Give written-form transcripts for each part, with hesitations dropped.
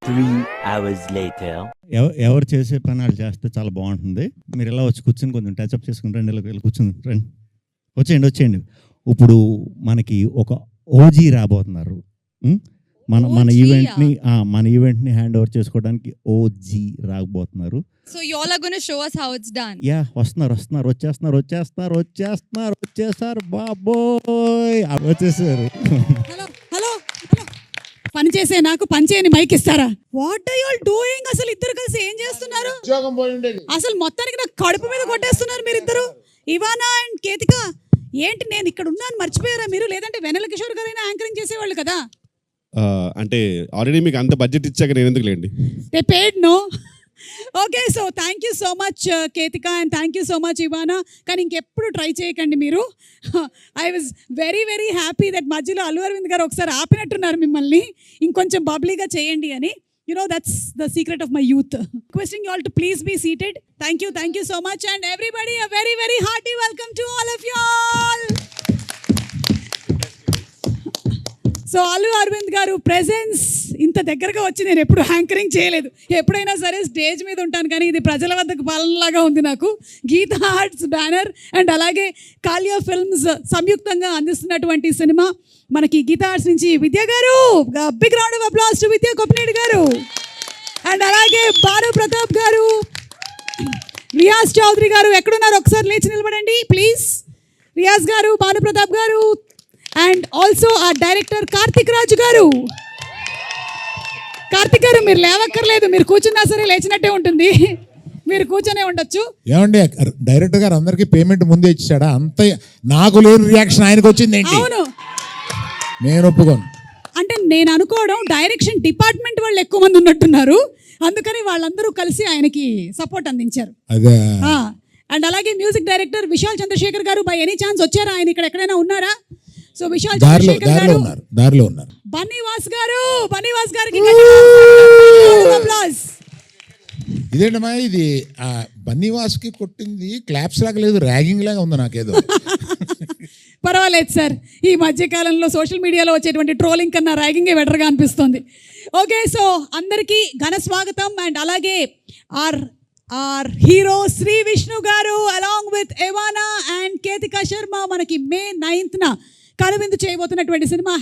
3 hours later. ఎవరు చేసే పని వాళ్ళు చేస్తే చాలా బాగుంటుంది. మీరు ఇలా వచ్చి కూర్చొని కొంచెం టచ్అప్ చేసుకుని రండి, ఇలా కూర్చుని రండి, వచ్చేయండి. ఇప్పుడు మనకి ఒక ఓజీ రాబోతున్నారు. మన ఈవెంట్ని హ్యాండ్ ఓవర్ చేసుకోవడానికి ఓజీ రాబోతున్నారు. So you all are going to show us how it's done. వస్తున్నారు, వచ్చేస్తారు బాబోయ్, వచ్చేసారు. హలో పని చేసే నాకు పని చేయని మైక్ ఇస్తారా? What are you all doing? అసలు ఇద్దరు కలిసి ఏం చేస్తున్నారు? అసలు మొత్తానికి నాకు కడుపు మీద కొట్టేస్తున్నారు మీరిద్దరు. ఇవానా అండ్ కేతిక, ఏంటి నేను ఇక్కడ ఉన్నాను మర్చిపోయారా మీరు? లేదంటే వెన్నెల కిషోర్ గారైనా యాంకరింగ్ చేసేవాళ్ళు కదా. అంటే ఆల్రెడీ మీకు అంత బడ్జెట్ ఇచ్చాక నేను ఎందుకు లేండి. They paid no. Okay, so thank you so much Ketika and thank you so much Ivana. కానీ ఇంకెప్పుడు ట్రై చేయకండి మీరు. I was very very happy that మధ్యలో అల్లు అరవింద్ గారు ఒకసారి ఆపినట్టున్నారు మిమ్మల్ని, ఇంకొంచెం బబ్లీగా చేయండి అని. You know, that's the secret of my youth. Requesting you all to please be seated. Thank you so much, and everybody a very very hearty welcome to all of you all. So Allu Aravind గారు presence ఇంత దగ్గరగా వచ్చి నేను ఎప్పుడు anchoring చేయలేదు. ఎప్పుడైనా సరే stage మీద ఉంటాను, కానీ ఇది ప్రజల వద్దకు పాలనలాగా ఉంది నాకు. గీతా ఆర్ట్స్ బ్యానర్ అండ్ అలాగే కాలియా ఫిల్మ్స్ సంయుక్తంగా అందిస్తున్నటువంటి సినిమా మనకి గీతా ఆర్ట్స్ నుంచి Vidya garu, big round of applause to Vidya Koppinedu గారు, అండ్ అలాగే భాను ప్రతాప్ గారు, రియాజ్ చౌదరి గారు. ఎక్కడున్నారు? ఒకసారి లేచి నిలబడండి ప్లీజ్. రియాజ్ గారు, భాను ప్రతాప్ గారు, అండ్ ఆల్సో ఆ డైరెక్టర్ కార్తిక్ రాజు గారు. కార్తిక్ గారు మీరు లేవక్కర్లేదు, మీరు కూర్చున్నా సరే లేచినట్టే ఉంటుంది, మీరు కూర్చొనే ఉండొచ్చు. ఏమండి డైరెక్టర్ గారు అందరికి పేమెంట్ ముందే ఇచ్చాడా? అంత నాకు లేని రియాక్షన్ ఆయనకు వచ్చింది ఏంటి? అవును, నేను ఒప్పుకోను. అంటే నేను అనుకోవడం డైరెక్షన్ డిపార్ట్మెంట్ వాళ్ళు ఎక్కువ మంది ఉన్నట్టున్నారు, అందుకని వాళ్ళందరూ కలిసి ఆయనకి సపోర్ట్ అందించారు. అదే. అండ్ అలాగే మ్యూజిక్ డైరెక్టర్ విశాల్ చంద్రశేఖర్ గారు, బై ఎనీ ఛాన్స్ వచ్చారా? ఆయన ఇక్కడ ఎక్కడైనా ఉన్నారా? సో విశాల్ చంద్రశేఖర్ గారు, దారిలో ఉన్నారు. బన్నీవాస్ గారికి ఇదేంటమ్మా ఇది? బన్నీవాస్ కి కొట్టింది క్లాప్స్ లాగా లేదు, ర్యాగింగ్ లాగా ఉంది నాకేదో. పర్వాలేదు సార్, ఈ మధ్యకాలంలో సోషల్ మీడియాలో వచ్చేటువంటి ట్రోలింగ్ కన్నా ర్యాగింగే బెటర్గా అనిపిస్తుంది. ఓకే, సో అందరికీ ఘన స్వాగతం. అండ్ అలాగే ఆర్ హీరో శ్రీ విష్ణు గారు along with Ivana and Ketika Sharma మనకి May 9th కనువిందు చేయబోతున్నటువంటి సినిమా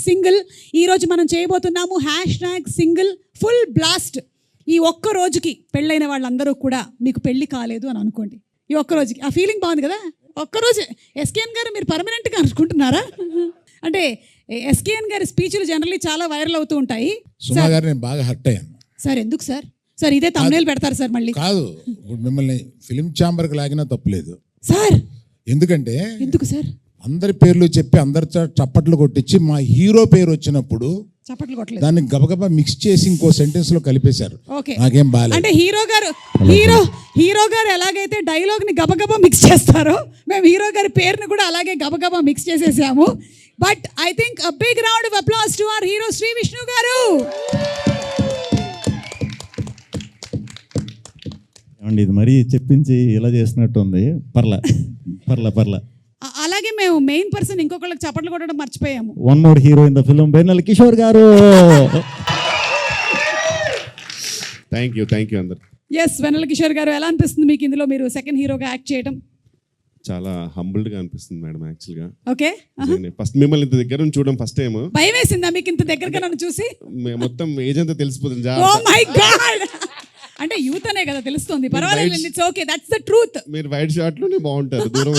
#సింగిల్. ఈరోజు మనం చేయబోతున్నాము #సింగిల్ ఫుల్ బ్లాస్ట్. ఈ ఒక్క రోజుకి పెళ్ళైన వాళ్ళందరూ కూడా మీకు పెళ్ళి కాలేదు అని అనుకోండి. ఈ ఒక్క రోజుకి ఆ ఫీలింగ్ బాగుంది కదా. ఒక్కరోజు ఎస్కేఎన్ గారు మీరు పర్మనెంట్గా అనుకుంటున్నారా? అంటే ఎస్కేఎన్ గారి స్పీచ్లు జనరల్లీ చాలా వైరల్ అవుతూ ఉంటాయి. సుమా గారు నేను బాగా హర్ట్ అయ్యాను సార్. ఎందుకు సార్? సార్ ఇదే తమ్నేల్ పెడతారు సార్ మళ్ళీ. కాదు, ఇప్పుడు మిమ్మల్ని ఫిలిం ఛాంబర్కి లాగినా తప్పులేదు సార్. ఎందుకు సార్? అందరి పేర్లు చెప్పి అందరి చప్పట్లు కొట్టించి మా హీరో పేరు వచ్చినప్పుడు చప్పట్లు కొట్టలేదు, దాన్ని గబగబా మిక్స్ చేసి ఇంకో సెంటెన్స్ లో కలిపేశారు. నాకేం బాలేదు. అంటే హీరో గారు ఎలాగైతే డైలాగ్ ని గబగబా మిక్స్ చేస్తారో, మేము హీరో గారి పేరుని కూడా అలాగే గబగబా మిక్స్ చేసేసాము. But I think a big round of applause to our hero Shri Vishnu garu. ఏమండి ఇది మరీ చెప్పించి ఇలా చేసినట్టు ఉంది. పర్లా. అలాగే మేము మెయిన్ పర్సన్ ఇంకొకళ్ళకి చప్పట్లు కొట్టడం మర్చిపోయాము. One more hero in the film, Vennela Kishore garu. Thank you అందరు. ఎస్, వెన్నెల కిషోర్ గారు, ఎలా అనిపిస్తుంది మీకు ఇందులో మీరు సెకండ్ హీరోగా యాక్ట్ చేయడం? చాలా హంబుల్డ్ గా అనిపిస్తుంది మేడం. యాక్చువల్ గా ఓకే, ఫస్ట్ మిమ్మల్ని ఇంత దగ్గర నుంచి చూడడం ఫస్ట్ టైం. భయం వేసిందా మీకు ఇంత దగ్గరగా నన్ను చూసి? మొత్తం ఏజ్ అంతా తెలిసిపోతుంది. ఓ మై గాడ్, అంటే యూత్ అనే కదా తెలుస్తుంది. పర్వాలేదు, it's okay, that's the truth. మీరు వైట్ షార్ట్ లోనే బాగుంటారు దూరం.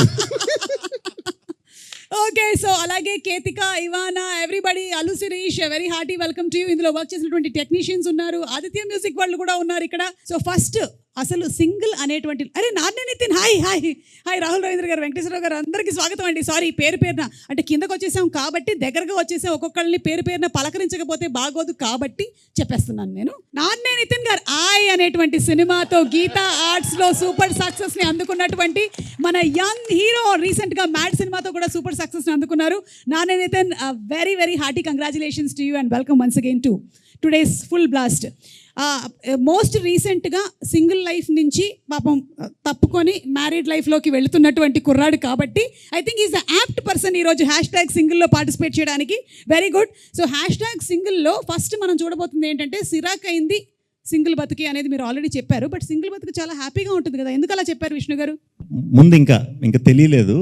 ఓకే, సో అలాగే Ketika, Ivana, everybody, Allu Sirish, very hearty welcome to you. ఇందులో వర్క్ చేసినటువంటి టెక్నీషియన్స్ ఉన్నారు, ఆదిత్య మ్యూజిక్ వాళ్ళు కూడా ఉన్నారు ఇక్కడ. సో ఫస్ట్ అసలు సింగిల్ అనేటువంటి నాన్నే నితిన్, హాయ్ రాహుల్ రవీంద్ర గారు, వెంకటేశ్వరరావు గారు, అందరికీ స్వాగతం అండి. సారీ పేరున అంటే కిందకు వచ్చేసాం కాబట్టి, దగ్గరగా వచ్చేసాం, ఒక్కొక్కరిని పేరున పలకరించకపోతే బాగోదు కాబట్టి చెప్పేస్తున్నాను నేను. నాన్నే నితిన్ గారు అనేటువంటి సినిమాతో గీతా ఆర్ట్స్ లో సూపర్ సక్సెస్ ని అందుకున్నటువంటి మన యంగ్ హీరో, రీసెంట్ గా మ్యాడ్ సినిమాతో కూడా సూపర్ సక్సెస్ ని అందుకున్నారు. నాన్నే Nithin, very very hearty congratulations to you and welcome once again to today's full blast. Most రీసెంట్గా సింగిల్ లైఫ్ నుంచి పాపం తప్పుకొని మ్యారీడ్ లైఫ్లోకి వెళుతున్నటువంటి కుర్రాడు కాబట్టి I think is the apt person ఈరోజు #సింగిల్లో పార్టిసిపేట్ చేయడానికి. Very good. సో #సింగిల్లో ఫస్ట్ మనం చూడబోతుంది ఏంటంటే సిరాక్ అయింది సింగిల్ బతుకి అనేది మీరు ఆల్రెడీ చెప్పారు. బట్ సింగిల్ బతుకు చాలా హ్యాపీగా ఉంటుంది కదా, ఎందుకు అలా చెప్పారు విష్ణు గారు? ముందు ఇంకా తెలియలేదు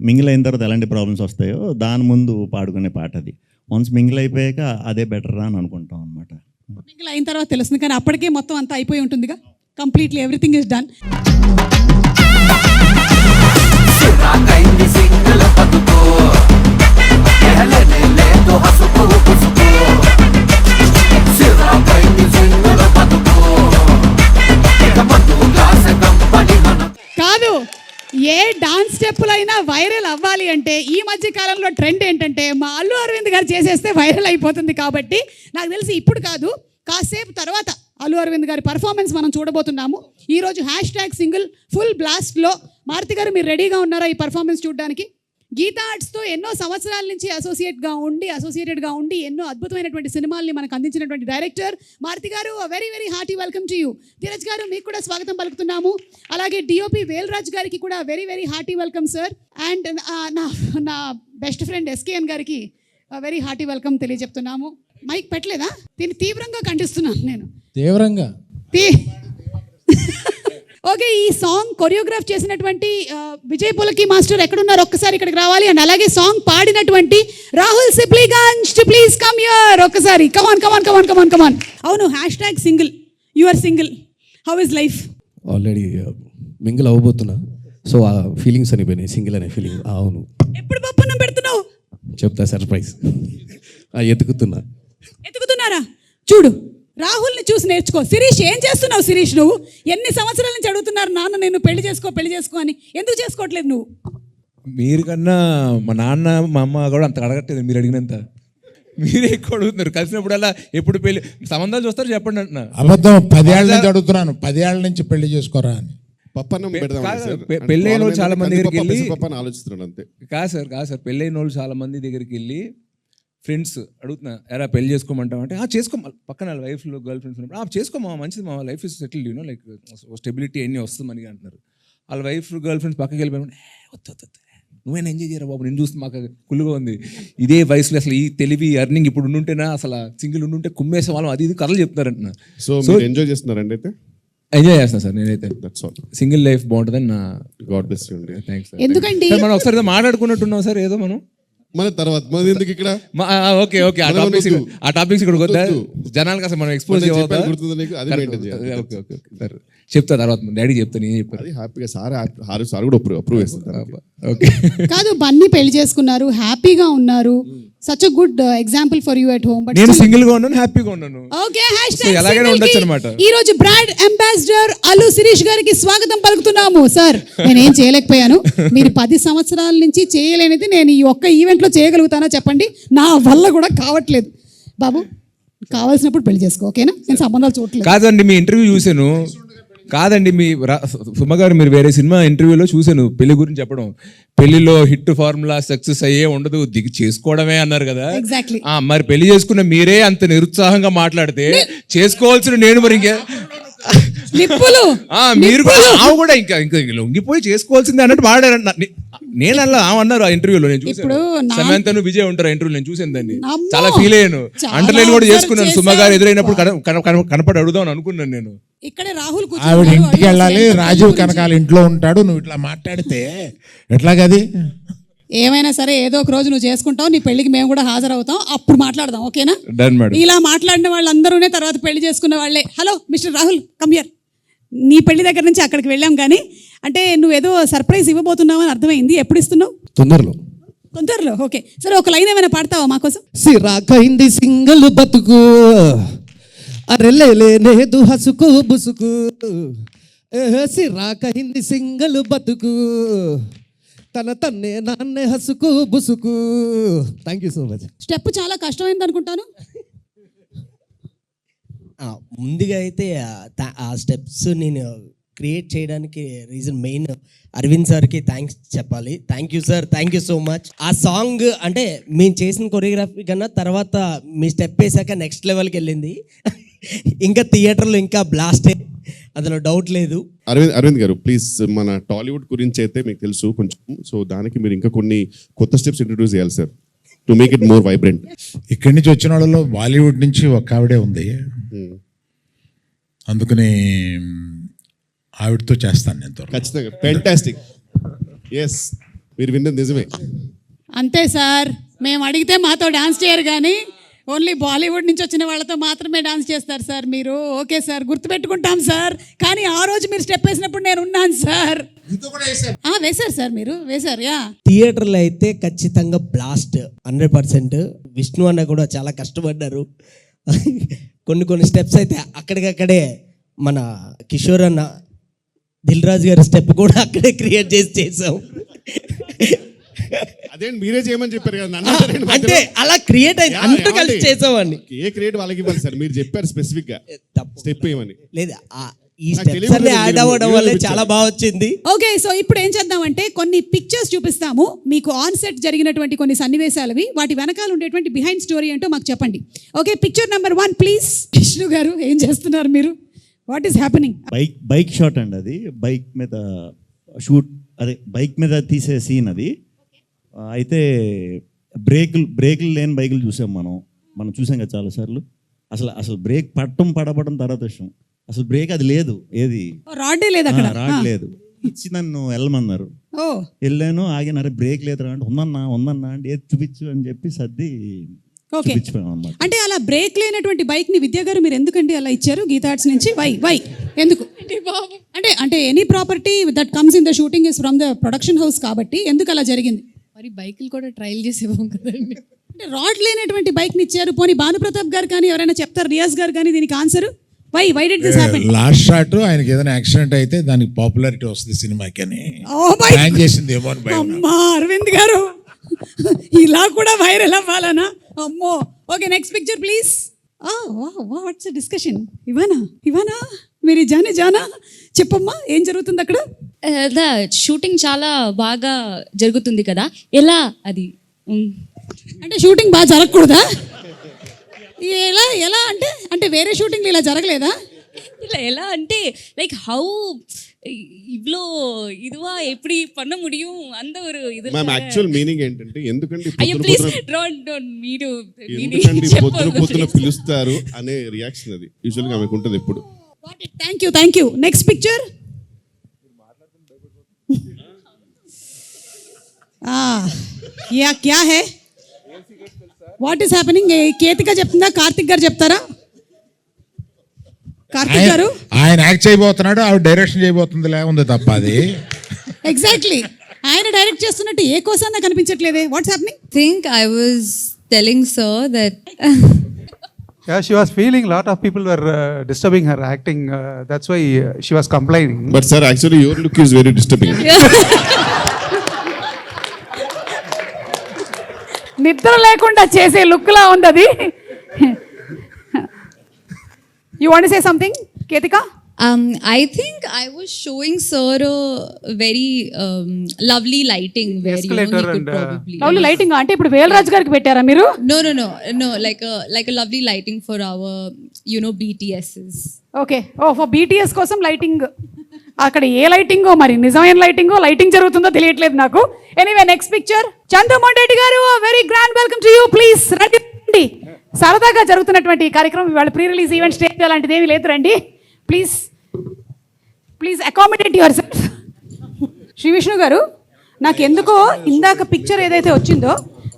మింగిల్ అయిన తర్వాత ఎలాంటి ప్రాబ్లమ్స్ వస్తాయో దాని ముందు పాడుకునే పాట అది. వన్స్ మింగిల్ అయిపోయాక అదే బెటర్ అని అనుకుంటాం అనమాట. మింగిల్ అయిన తర్వాత తెలుస్తుంది, కానీ అప్పటికే మొత్తం అంతా అయిపోయి ఉంటుందిగా, కంప్లీట్లీ ఎవ్రీథింగ్ ఇస్ డన్. కాదు, ఏ డాన్స్ స్టెప్పులు అయినా వైరల్ అవ్వాలి అంటే ఈ మధ్య కాలంలో ట్రెండ్ ఏంటంటే మా అల్లు అరవింద్ గారు చేసేస్తే వైరల్ అయిపోతుంది. కాబట్టి నాకు తెలిసి ఇప్పుడు కాదు, కాసేపు తర్వాత అల్లు అరవింద్ గారి పర్ఫార్మెన్స్ మనం చూడబోతున్నాము. ఈరోజు #సింగిల్ ఫుల్ బ్లాస్ట్లో మారుతి గారు మీరు రెడీగా ఉన్నారా ఈ పర్ఫార్మెన్స్ చూడడానికి? గీతా ఆర్ట్స్తో ఎన్నో సంవత్సరాల నుంచి అసోసియేటెడ్గా ఉండి ఎన్నో అద్భుతమైనటువంటి సినిమాల్ని మనకు అందించినటువంటి డైరెక్టర్ మారుతి గారు, very very hearty welcome to you. Dheeraj గారు మీకు కూడా స్వాగతం పలుకుతున్నాము. అలాగే డిఓపి వేల్రాజ్ గారికి కూడా very very hearty welcome sir. And నా బెస్ట్ ఫ్రెండ్ ఎస్కేఎన్ గారికి వెరీ హార్టీ వెల్కమ్ తెలియజెప్తున్నాము. మైక్ పెట్టలేదా? దీన్ని తీవ్రంగా ఖండిస్తున్నాను నేను. తీవ్రంగా ఓకే, ఈ సాంగ్ కొరియోగ్రాఫ్ చేసినటువంటి విజయ్ పులకి మాస్టర్ ఎక్కడున్నారు ఒక్కసారి ఇక్కడికి రావాలి. అండ్ అలాగే సాంగ్ పాడినటువంటి Rahul Sipligunj to please come here ఒక్కసారి. కమాన్. అవును, #single you are single, how is life? Already mingle అవ్వబోతున్నా, సో ఆ ఫీలింగ్స్ అనిపోయినాయి, సింగిల్ అనే ఫీలింగ్. అవును, ఎప్పుడు పప్పునం పెడుతున్నావు? చెప్తా, సర్ప్రైజ్. ఎత్తుకుతున్నారా? చూడు, రాహుల్ని చూసి నేర్చుకో. శిరీష్, ఏం చేస్తున్నావు శిరీష్? నువ్వు ఎన్ని సంవత్సరాల నుంచి అడుగుతున్నారు నాన్న నేను పెళ్లి చేసుకో అని, ఎందుకు చేసుకోవట్లేదు నువ్వు? మీరు కన్నా మా నాన్న మా అమ్మ కూడా అంత అడగట్లేదు మీరు అడిగినంత. మీరే ఎక్కువ అడుగుతున్నారు. కలిసినప్పుడల్లా ఎప్పుడు పెళ్లి సంబంధాలు చూస్తారు చెప్పండి అంటున్నా. అబద్ధం. 10 ఏళ్ళ నుంచి అడుగుతున్నాను, 10 ఏళ్ళ నుంచి పెళ్లి చేసుకోరా అని. పప్పన్నం పెడదాం పెళ్ళైన వాళ్ళు చాలా మంది దగ్గరికి వెళ్ళి ఆలోచిస్తున్నాడు అంతే. కాదు సార్ పెళ్ళైన వాళ్ళు చాలా మంది దగ్గరికి వెళ్ళి ఫ్రెండ్స్ అడుగుతున్నా, ఎరా పెళ్లి చేసుకోమంటావు అంటే చేసుకో, పక్కన వైఫ్లో గర్ల్ ఫ్రెండ్స్ ఉన్నప్పుడు చేసుకోమా, మంచిది మా life is settled, you know like stability అన్నీ వస్తుందని అంటున్నారు. వాళ్ళ వైఫ్ గర్ల్ ఫ్రెండ్స్ పక్కకి వెళ్ళిపోయి వద్దు నువ్వైనా ఎంజాయ్ చేయరా బాబు, నేను చూస్తే మాకు కుళ్ళుగా ఉంది. ఇదే వయసులో అసలు ఈ తెలివి అర్నింగ్ ఇప్పుడు ఉండుంటేనా అసలు సింగిల్ ఉండుంటే కుమ్మేసే వాళ్ళం అది ఇది కథలు చెప్తారంటున్నా. సో ఎంజాయ్ చేస్తున్నారండి అయితే? ఎంజాయ్ చేస్తున్నా సార్ నేనైతే. సింగిల్ లైఫ్ బాగుంటుందని నా గాడ్ బ్లెస్ యూ అండి. థ్యాంక్స్. ఎందుకండి మనం ఒకసారి మాట్లాడుకున్నట్టున్నాం సార్ ఏదో మనం మన తర్వాత మన ఎందుకు ఇక్కడ. ఓకే ఆ టాపిక్స్ ఇక్కడ వద్దా జనాలకు అసలు మనం ఎక్స్పోజ్ ఓకే సార్ చెప్తా తర్వాత డాడీ చెప్తాను ఏం చెప్పారు. అది హ్యాపీగా సార్ కూడా అప్రూవ్ చేస్తారు. ఓకే కాదు, బన్నీ పెళ్లి చేసుకున్నారు, హ్యాపీగా ఉన్నారు. Such a good example for you at home. నేను సింగిల్ గా ఉన్నాను, హ్యాపీగా ఉన్నాను. ఓకే, ఎలాగైనా ఉండొచ్చు అన్నమాట. ఈ రోజు బ్రాండ్ అంబాసిడర్ అల్లు శిరీష్ గారికి స్వాగతం పలుకుతున్నాము. సార్, నేనేం చేయలేకపోయాను, మీరు 10 సంవత్సరాల నుంచి చేయలేనిది నేను ఈ ఒక్క ఈవెంట్ లో చేయగలుగుతానా చెప్పండి? నా వల్ల కూడా కావట్లేదు. బాబు, కావాల్సినప్పుడు పెళ్లి చేసుకో, ఓకేనా? నేను సంబంధాలు చూడలేదు. కాదండి, మీ ఇంటర్వ్యూ చూశాను. కాదండి, మీ సుమ గారు మీరు వేరే సినిమా ఇంటర్వ్యూలో చూశాను పెళ్లి గురించి చెప్పడం. పెళ్లిలో హిట్ ఫార్ములా సక్సెస్ అయ్యే ఉండదు, దిగి చేసుకోవడమే అన్నారు కదా. ఎగ్జాక్ట్లీ. మరి పెళ్లి చేసుకున్న మీరే అంత నిరుత్సాహంగా మాట్లాడితే చేసుకోవాల్సిన నేను మరి ఇంకా నిప్పులు మీరు కూడా ఇంకా లొంగిపోయి చేసుకోవాల్సిందే అన్నట్టు వాడారంట. నేను అలా అన్నారు ఆ ఇంటర్వ్యూలో, నేను చూసాను. సమంతను విజయ్ ఉంటారు ఇంటర్వ్యూ, నేను చూసాను దాన్ని, చాలా ఫీల్ అయ్యాను. అండర్లైన్ కూడా చేసుకున్నాను. సుమ గారు ఎదురైనప్పుడు కనపడి అడుగుదాం అనుకున్నాను నేను. ఇక్కడే రాహుల్ ఆవిడ ఇంటికి వెళ్ళాలి, రాజీవ్ కనకాల ఇంట్లో ఉంటాడు, నువ్వు ఇట్లా మాట్లాడితే ఎట్లాగది? ఏమైనా సరే ఏదో ఒక రోజు నువ్వు చేసుకుంటావు, నీ పెళ్లికి మేము కూడా హాజరవుతాం, అప్పుడు మాట్లాడదాం, ఓకేనా? ఇలా మాట్లాడిన వాళ్ళందరూనే తర్వాత పెళ్లి చేసుకున్న వాళ్ళే. Hello mister Rahul, come here. నీ పెళ్లి దగ్గర నుంచి అక్కడికి వెళ్ళాం, కానీ అంటే నువ్వేదో సర్ప్రైజ్ ఇవ్వబోతున్నావు అని అర్థమైంది. ఎప్పుడు ఇస్తున్నావు? తొందరలో. ఓకే, సరే ఒక లైన్ ఏమైనా పాడతావా మాకోసం? సిరాకైంది సింగిల్ బతుకు, అరెలేలేదు హసుకు బుసుకు, సిరాకైంది సింగిల్ బతుకు, తన్నే నాన్నే హసుకు బుసుకు. Thank you so much. Step చాలా కష్టమైంది అనుకుంటాను. ముందుగా అయితే ఆ స్టెప్స్ నేను క్రియేట్ చేయడానికి రీజన్ మెయిన్ అరవింద్ సార్కి థ్యాంక్స్ చెప్పాలి. Thank you sir, thank you so much. ఆ సాంగ్ అంటే మేము చేసిన కొరియోగ్రఫీ కన్నా తర్వాత మీ స్టెప్ వేసాక నెక్స్ట్ లెవెల్కి వెళ్ళింది. ఇంకా థియేటర్లో ఇంకా బ్లాస్టే, అందులో డౌట్ లేదు. అరవింద్ గారు ప్లీజ్, మన టాలీవుడ్ గురించి అయితే మీకు తెలుసు కొంచెం, సో దానికి మీరు ఇంకా కొన్ని కొత్త స్టెప్స్ ఇంట్రడ్యూస్ చేయాలి sir, to make it more vibrant. ఇక్కడి నుంచి వచ్చిన వాళ్ళలో బాలీవుడ్ నుంచి ఒక ఆవిడే ఉంది, అందుకని ఆవిడతో చేస్తాను నేను త్వరలో. ఖచ్చితంగా ఫ్యాంటాస్టిక్. ఎస్, మీరు విన్నది నిజమే. అంతే సార్, మేము అడిగితే మాతో డాన్స్ చేయరు కానీ ఓన్లీ బాలీవుడ్ నుంచి వచ్చిన వాళ్ళతో మాత్రమే డాన్స్ చేస్తారు సార్ మీరు. ఓకే సార్, గుర్తుపెట్టుకుంటాం సార్. కానీ ఆ రోజు మీరు స్టెప్ వేసినప్పుడు నేను ఉన్నాను సార్. వేశారు సార్, మీరు వేశారు. యా, థియేటర్లో అయితే ఖచ్చితంగా బ్లాస్ట్ 100%. విష్ణు అన్న కూడా చాలా కష్టపడ్డారు. కొన్ని స్టెప్స్ అయితే అక్కడికక్కడే మన కిషోర్ అన్న, దిల్ రాజు గారి స్టెప్ కూడా అక్కడే క్రియేట్ చేసాం. అదేంటి మీరే చేయమని చెప్పారు కదా నన్ను. అంటే అలా క్రియేట్ అయింది, అంతా కలిసి చేసామని. ఏ క్రియేట్ వాళ్ళకి ఇవ్వాలి సార్, మీరు చెప్పారు స్పెసిఫిక్ గా స్టెప్ ఏమని. లేదు, ఈ స్టెప్స్ అన్ని యాడ్ అవ్వడం వల్ల చాలా బాగా వచ్చింది. ఓకే, సో ఇప్పుడు ఏం చేద్దామంటే కొన్ని పిక్చర్స్ చూపిస్తాము మీకు, ఆన్ సెట్ జరిగినటువంటి కొన్ని సన్నివేశాలవి, వాటి వెనకాల ఉండేటువంటి బిహైండ్ స్టోరీ ఏంటో మాకు చెప్పండి. Okay, picture number 1 please. Vishnu గారు ఏం చేస్తున్నారు మీరు? What is happening? Bike shot అండి అది. బైక్ మీద షూట్, అదే బైక్ మీద తీసే సీన్ అది. అయితే బ్రేకులు లేని బైకులు చూసాం మనం చూసాం కదా చాలాసార్లు. అసలు బ్రేక్ పడబడడం తర్వాత విషయం, అసలు బ్రేక్ అది లేదు, ఏది రాడే లేదు అక్కడ, రాడ్ లేదు. ఇచ్చి నన్ను వెళ్ళమన్నారు, వెళ్ళాను, ఆగినారు, బ్రేక్ లేదు అంటే ఉందన్నా అంటే ఏది చూపించు అని చెప్పి సర్ది చూపించాం అన్నమాట. అంటే అలా బ్రేక్ లేనటువంటి బైక్ ని విద్యా గారు మీరు ఎందుకండి అలా ఇచ్చారు గీతా ఆర్ట్స్ నుంచి? వై ఎందుకు? అంటే any property that comes in the shooting is from the production house కాబట్టి ఎందుకు అలా జరిగింది? మరి బైకులు కూడా ట్రయల్ చేసేవాం కదండి. అంటే రాడ్ లేనటువంటి బైక్ ని ఇచ్చారు. పోనీ భానుప్రతాప్ గారు కానీ ఎవరైనా చెప్తారు, రియాజ్ గారు కానీ దీనికి answer? Why did this happen? Last shot ఆయనకి ఏదైనా యాక్సిడెంట్ అయితే దానికి పాపులారిటీ వస్తుంది సినిమాకి అని ప్లాన్ చేసింది ఏమో అని భయం. అమ్మా అరవింద్ గారు, ఇలా కూడా వైరల్ అవ్వాలనా? అమ్మో. Okay, next picture please. What's discussion? Ivana మీరు జానా చెప్పమ్మా, ఏం జరుగుతుంది అక్కడ? షూటింగ్ చాలా బాగా జరుగుతుంది కదా, ఎలా అది? అంటే షూటింగ్ బాగా జరగకూడదా? ఎలా అంటే వేరే షూటింగ్ ఇలా జరగలేదా? இல்லை ఎలా అంటే லைக் ஹவு இவ்ளோ இதுவா எப்படி பண்ண முடியும் அந்த ஒரு இது. మ్యామ్ యాక్చువల్ మీనింగ్ ఏంటంటే ఎందుకంటే అయ్యో ప్లీజ్ డోంట్ మీరు పొద్దున పిలుస్తారు అనే రియాక్షన్ అది యూజువల్ గా ఆమెకు ఉంటుంది ఎప్పుడు. Thank you. Next picture. క్యా హై? What is happening? కేతిక చెప్తుందా, కార్తిక్ గారు చెప్తారా? కార్తిక్ గారు ఆయన యాక్ట్ చేయబోతున్నాడు, ఆవిడ డైరెక్షన్ చేయబోతుంది ఉంది తప్ప అది. ఎగ్జాక్ట్లీ, ఆయన డైరెక్ట్ చేస్తున్నట్టు ఏ కోసాన కనిపించట్లేదే. What's happening? think I was telling sir that Yeah, she was feeling a lot of people were disturbing her acting. That's why she was complaining. But sir actually your look is very disturbing. నిద్ర లేకుండా చేసే look లా ఉంది అది. You want to say something, Ketika? I think I was showing sir a very lovely lighting where you know, he Escalator could and, probably lovely lighting అంటే ఇప్పుడు వేలరాజు గారికి పెట్టారా మీరు? no like a lovely lighting for our BTSs. Okay, for BTS కోసం lighting. అక్కడ ఏ లైటింగో మరి, నిజమైన లైటింగ్ జరుగుతుందో తెలియట్లేదు నాకు. Anyway, next picture. Chandramohan Reddy garu, very grand welcome to you. Please రండి. సరదాగా జరుగుతున్నటువంటి ఈ కార్యక్రమం ఇవాళ ప్రీ రిలీజ్ ఈవెంట్, స్టేజ్ అలాంటిది ఏమీ లేదు, రండి please accommodate your self. Shri Vishnu garu, నాకు ఎందుకో ఇందాక పిక్చర్ ఏదైతే వచ్చిందో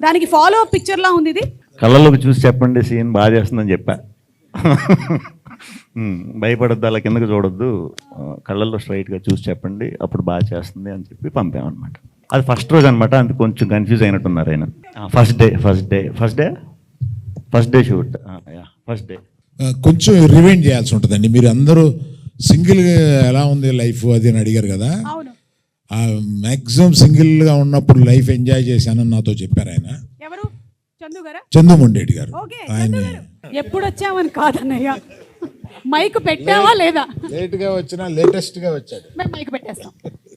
దానికి ఫాలో అప్ పిక్చర్లా ఉంది ఇది. కళ్ళలోకి చూసి చెప్పండి, సీన్ బాగా చేస్తుందని చెప్పా. భయపడద్దు, అలా కిందకి చూడొద్దు, కళ్ళల్లో స్ట్రైట్గా చూసి చెప్పండి, అప్పుడు బాగా చేస్తుంది అని చెప్పి పంపామన్నమాట. అది ఫస్ట్ రోజు అనమాట, అందుకు కొంచెం కన్ఫ్యూజ్ అయినట్టున్నారు ఆయన. First day shoot, first day కొంచెం రివైండ్ చేయాల్సి ఉంటుందండి. మీరు అందరూ సింగిల్ ఎలా ఉంది లైఫ్ అది అని అడిగారు కదా. మ్యాక్సిమం సింగిల్గా ఉన్నప్పుడు లైఫ్ ఎంజాయ్ చేశానని నాతో చెప్పారు ఆయన. ఎవరు? చందు గారా? చంద్రమోహన్ రెడ్డి గారు. ఆయన ఎప్పుడు వచ్చామని కాదన్నయ్య, మైక్ పెట్టావా లేదా? లేట్గా వచ్చినా లేటెస్ట్గా వచ్చాడు. మేము మైక్ పెట్టేస్తాం.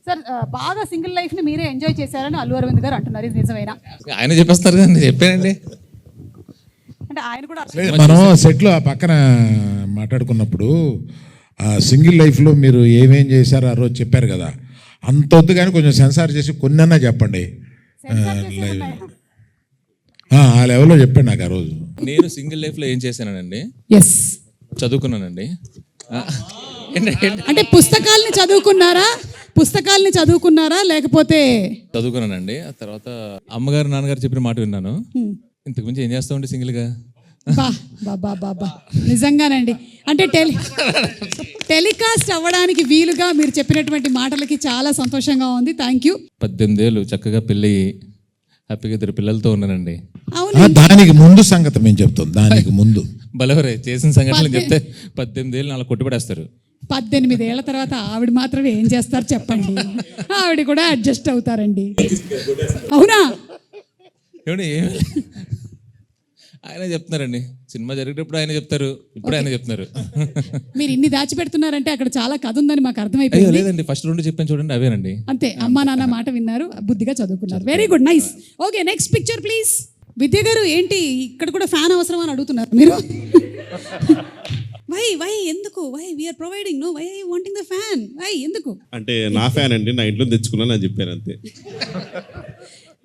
సార్ బాగా సింగిల్ లైఫ్ని మీరే ఎంజాయ్ చేశారని అల్లు అరవింద్ గారు అంటున్నారు, ఇది నిజమేనా? ఆయన చెప్పేస్తారు కదా, నేను చెప్పానండి. అంటే ఆయన కూడా లేదు, మనం సెట్లో ఆ పక్కన మాట్లాడుకున్నప్పుడు ఆ సింగిల్ లైఫ్లో మీరు ఏమేం చేశారో ఆ రోజు చెప్పారు కదా, అంత వద్దు కానీ కొంచెం సెన్సార్ చేసి కొన్నన్నా చెప్పండి. ఆ లెవెల్లో చెప్పండి నాకు ఆ రోజు. నేను సింగిల్ లైఫ్లో ఏం చేశానండి, ఎస్ చదువుకున్నానండి. అంటే పుస్తకాల్ని చదువుకున్నారా లేకపోతే? చదువుకున్నానండి. ఆ తర్వాత అమ్మగారు నాన్నగారు చెప్పిన మాట విన్నాను. ఇంతకు మించి ఏం చేస్తామండి సింగిల్గా? బాబా నిజంగానండి. అంటే టెలికాస్ట్ అవ్వడానికి వీలుగా మీరు చెప్పినటువంటి మాటలకి చాలా సంతోషంగా ఉంది. Thank you. 18 ఏళ్ళు చక్కగా పెళ్ళి హ్యాపీగా 2 పిల్లలతో ఉన్నానండి. దానికి ముందు సంగతి మేము చెప్తాం. దానికి ముందు బలవరే చేసిన సంఘటనలు చెప్తే 18 ఏళ్ళు అలా కొట్టుబడేస్తారు. 18 ఏళ్ల తర్వాత ఆవిడ మాత్రమే ఏం చేస్తారు చెప్పండి? ఆవిడ కూడా అడ్జస్ట్ అవుతారండి. అవునా? ఏమండి ఆయన చెప్తున్నారండి, సినిమా జరిగేటప్పుడు ఆయన చెప్తారు, ఇప్పుడు ఆయన చెప్తున్నారు. మీరు ఇన్ని దాచిపెడుతున్నారంటే అక్కడ చాలా కథ ఉందని మాకు అయ్యో అర్థమైపోయింది. లేదండి, ఫస్ట్ 2 చెప్పాను చూడండి, అవేనండి. అంతే, అమ్మా నాన్న మాట విన్నారు, బుద్ధిగా చదువుకున్నారు. Very good, nice. Okay, next picture please. Vidya garu ఏంటి ఇక్కడ కూడా ఫ్యాన్ అవసరం అని అడుగుతున్నారు మీరు? వై ఎందుకు? Why we are providing, no why wanting the fan? Why ఎందుకు? అంటే నా ఫ్యాన్ అండి, నా ఇంట్లో తెచ్చుకున్నాను అని చెప్పాను అంతే.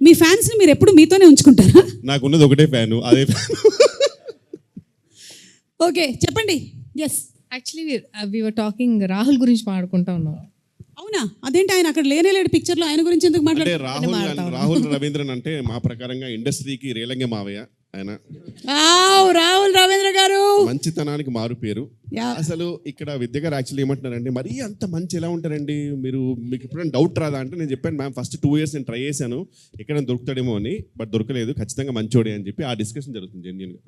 మీ ఫ్యాన్స్ ని మీరు ఎప్పుడు మీతోనే ఉంచుకుంటారా? నాకున్నది ఒకటే ఫ్యాను, అదే ఫ్యాన్. ఓకే చెప్పండి. Yes, actually we were talking Rahul గురించి మాట్లాడుకుంటా ఉన్నాం. అవునా? అదేంటి ఆయన అక్కడ లేనేలేడు పిక్చర్లో, ఆయన గురించి ఎందుకు అంటే మాట్లాడుతున్నారు? రాహుల్ రవీంద్రన్ అంటే మా ప్రకారంగా ఇండస్ట్రీకి రేలంగే మావయ్య ఆయన. రాహుల్ రవీంద్ర గారు మంచితనానికి మారు పేరు. అసలు ఇక్కడ విద్య గారు యాక్చువల్లీ ఏమంటున్నారండి, మరీ అంత మంచి ఎలా ఉంటారండి మీరు, మీకు ఎప్పుడైనా డౌట్ రాదా అంటే, నేను చెప్పాను మ్యామ్ ఫస్ట్ 2 years నేను ట్రై చేశాను ఎక్కడైనా దొరుకుతాడేమో అని, బట్ దొరకలేదు, ఖచ్చితంగా మంచోడే అని చెప్పి ఆ డిస్కషన్ జరుగుతుంది జెన్యూన్గా.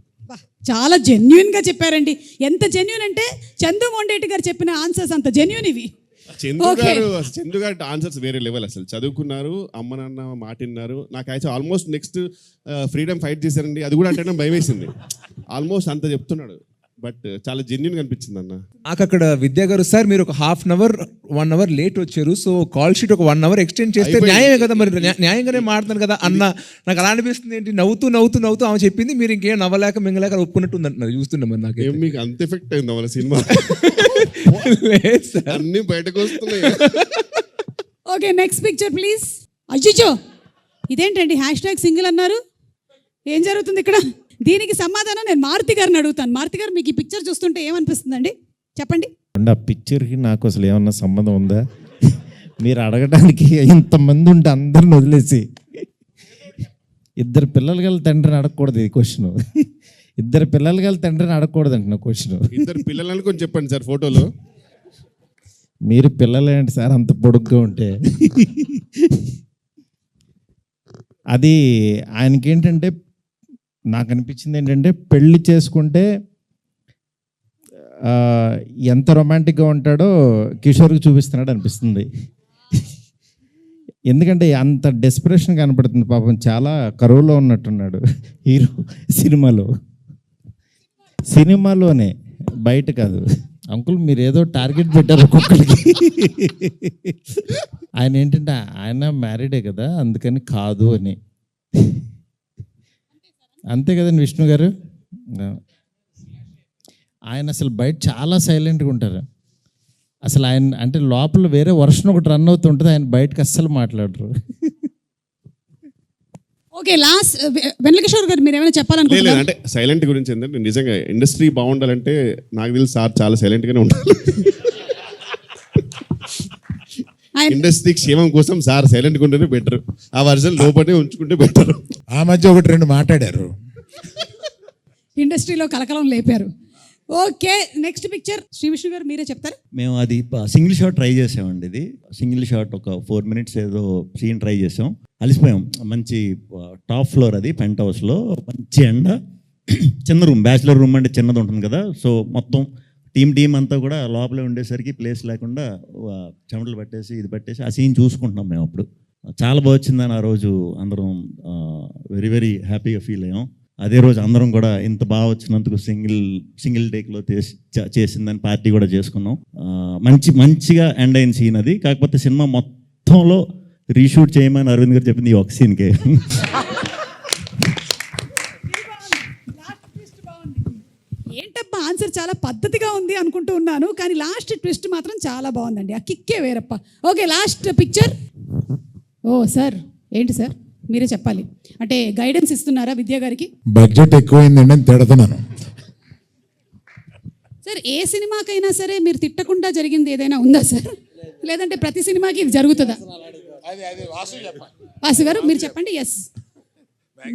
చాలా జెన్యున్ గా చెప్పారండి. ఎంత జెన్యున్ అంటే చందు మొండేటి గారు చెప్పిన ఆన్సర్స్ అంత జెన్యున్ ఇవి. చందు గారు ఆన్సర్స్ వేరే లెవెల్. అసలు చదువుకున్నారు, అమ్మ నాన్న మాట విన్నారు. నాకు actual almost next freedom fight చేశారండి, అది కూడా అంటే భయం వేసింది. ఆల్మోస్ట్ అంత చెప్తున్నాడు, బట్ చాలా జెన్యున్ అనిపించింది అన్న. నాకు అక్కడ విద్యా గారు, సార్ మీరు ఒక 1/2 hour 1 hour లేట్ వచ్చారు, సో కాల్ షీట్ ఒక 1 hour ఎక్స్టెండ్ చేస్తే న్యాయమే కదా, మరి న్యాయంగానే మాట్లాడుతాను కదా అన్న. నాకు అలా అనిపిస్తుంది, ఏంటి నవ్వుతూ ఆమె చెప్పింది, మీరు ఇంకేం నవ్వలేక మింగలేక ఒప్పుకున్నట్టు ఉంది అంటున్నారు. చూస్తున్నాం మరి నాకు మీకు అంత ఎఫెక్ట్ అయింది వాళ్ళ సినిమా, అన్ని బయటకు వస్తున్నాయి. Okay next picture please. అజ్జిచో ఇదేంటండి #సింగిల్ అన్నారు, ఏం జరుగుతుంది ఇక్కడ? దీనికి సమాధానం నేను మారుతి గారిని అడుగుతాను. మారుతి గారు, మీకు ఈ పిక్చర్ చూస్తుంటే ఏమనిపిస్తుందండి చెప్పండి? ఆ పిక్చర్కి నాకు అసలు ఏమన్నా సంబంధం ఉందా? మీరు అడగడానికి ఇంతమంది ఉంటే అందరిని వదిలేసి 2 పిల్లలు గల తండ్రిని అడగకూడదు ఈ క్వశ్చన్. 2 పిల్లలు గల తండ్రిని అడగకూడదు అంటున్నా క్వశ్చన్. 2 పిల్లలని కొంచెం చెప్పండి సార్ ఫోటోలో. మీరు పిల్లలేంటి సార్ అంత పొడుగ్గా ఉంటే? అది ఆయనకి ఏంటంటే, నాకు అనిపించింది ఏంటంటే, పెళ్లి చేసుకుంటే ఎంత రొమాంటిక్గా ఉంటాడో కిషోర్కి చూపిస్తున్నాడు అనిపిస్తుంది. ఎందుకంటే అంత డెస్పరేషన్ కనపడుతుంది, పాపం చాలా కరువులో ఉన్నట్టున్నాడు హీరో సినిమాలోనే, బయట కాదు. అంకుల్ మీరు ఏదో టార్గెట్ పెట్టారు ఒక్కొక్కరికి. ఆయన ఏంటంటే ఆయన మ్యారీడే కదా, అందుకని కాదు అని. అంతే కదండి విష్ణు గారు? ఆయన అసలు బయట చాలా సైలెంట్గా ఉంటారు. అసలు ఆయన అంటే లోపల వేరే వర్షన్ ఒకటి రన్ అవుతుంటుంది, ఆయన బయటకు అస్సలు మాట్లాడరు. ఓకే లాస్ట్ వెంకటేశ్వర గారు, మీరు ఏమైనా చెప్పాలనుకుంటున్నారా? అంటే సైలెంట్ గురించి ఏంటంటే, నిజంగా ఇండస్ట్రీ బాగుండాలంటే నాకు తెలిసి సార్ చాలా సైలెంట్గానే ఉండాలి. ఇండస్ట్రీ క్షేమం కోసం సార్ సైలెంట్గా ఉంటేనే బెటర్, ఆ వర్జన్ లోపలే ఉంచుకుంటే బెటర్. ఆ మధ్య 1-2 మాట్లాడారు, ఇండస్ట్రీలో కలకలం లేపారు. Okay next picture. Shri Vishnu గారు మీరే చెప్తారు. మేము అది సింగిల్ షాట్ ట్రై చేసామండి. ఇది సింగిల్ షాట్ ఒక 4 minutes ఏదో సీన్ ట్రై చేసాం, అలిసిపోయాం. మంచి టాప్ ఫ్లోర్, అది పెంట్ హౌస్లో, మంచి ఎండ, చిన్న రూమ్, బ్యాచిలర్ రూమ్ అంటే చిన్నది ఉంటుంది కదా. సో మొత్తం టీం అంతా కూడా లోపలే ఉండేసరికి ప్లేస్ లేకుండా చెమటలు పట్టేసి ఇది పట్టేసి ఆ సీన్ చూసుకుంటున్నాం మేము. అప్పుడు చాలా బాగా వచ్చిందని ఆ రోజు అందరం వెరీ వెరీ హ్యాపీగా ఫీల్ అయ్యాం. అదే రోజు అందరం కూడా ఇంత బాగా వచ్చినందుకు సింగిల్ టేక్లో చేసిందని పార్టీ కూడా చేసుకున్నాం. మంచిగా ఎండ్ అయిన సీన్ అది. కాకపోతే సినిమా మొత్తంలో రీషూట్ చేయమని అరవింద్ గారు చెప్పింది ఈ ఒక సీన్కే. ఏంటప్ప ఆన్సర్ చాలా పద్ధతిగా ఉంది అనుకుంటూ ఉన్నాను, కానీ లాస్ట్ ట్విస్ట్ మాత్రం చాలా బాగుందండి. ఆ కిక్కే వేరప్ప. Okay, last picture. ఓ సార్, ఏంటి సార్ మీరే చెప్పాలి. అంటే గైడెన్స్ ఇస్తున్నారా విద్యా గారికి? బడ్జెట్ ఎక్కువైందండి అని తిడుతున్నాను. సార్, ఏ సినిమాకైనా సరే మీరు తిట్టకుండా జరిగింది ఏదైనా ఉందా సార్? లేదంటే ప్రతి సినిమాకి ఇది జరుగుతుందా? వాసు గారు మీరు చెప్పండి. ఎస్,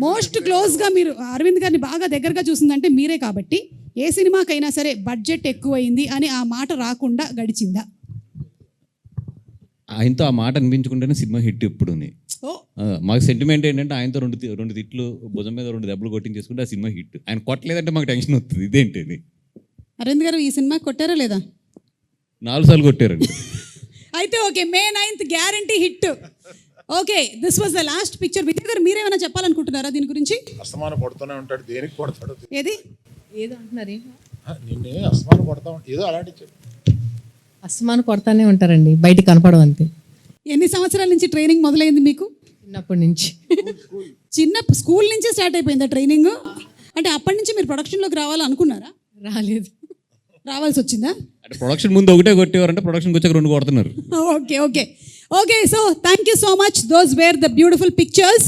మోస్ట్ క్లోజ్గా మీరు అరవింద్ గారిని బాగా దగ్గరగా చూసిందంటే మీరే కాబట్టి, ఏ సినిమాకైనా సరే బడ్జెట్ ఎక్కువైంది అని ఆ మాట రాకుండా గడిచిందా? ఆయనతో ఆ మాట అనిపించుకుంటేనే సినిమా హిట్ ఎప్పుడు. ఓ, మాకు సెంటిమెంట్ ఏంటంటే ఆయనతో రెండు తిట్లు భుజం మీద 2 దెబ్బలు కొట్టించేసుకుంటే ఆ సినిమా హిట్. ఆయన కొట్టలేదంటే మాకు టెన్షన్ వస్తుంది, ఇదేంటి అని. అరవింద్ గారు ఈ సినిమా కొట్టారా లేదా? 4 సార్లు కొట్టారండి. అయితే okay, May 9th guarantee hit. Okay, this was the last picture. విద్యా గారు మీరేమైనా చెప్పాలనుకుంటున్నారా దీని గురించి? అస్తమానం కొడుతూనే ఉంటాడు, దేనికి కొడతాడు? ఏది ఏదో అంటున్నారు, నిన్నే అస్తమానం కొడతా ఉంటాడు, ఏదో అలాంటి చెప్పు. అస్తమానం కొడతానే ఉంటారండి, బయట కనపడవు అంతే. ఎన్ని సంవత్సరాల నుంచి ట్రైనింగ్ మొదలైంది మీకు? చిన్నప్పటి నుంచి. స్కూల్ నుంచే స్టార్ట్ అయిపోయిందా ట్రైనింగ్? అంటే అప్పటి నుంచి మీరు ప్రొడక్షన్లోకి రావాలనుకున్నారా? రాలేదు. రావాల్సి వచ్చిందా? అంటే ప్రొడక్షన్ ముందు ఒకటే కొట్టేవారంటే ప్రొడక్షన్కి వచ్చాక 2 కొడుతున్నారు. Okay, so thank you so much. Those wear the beautiful pictures.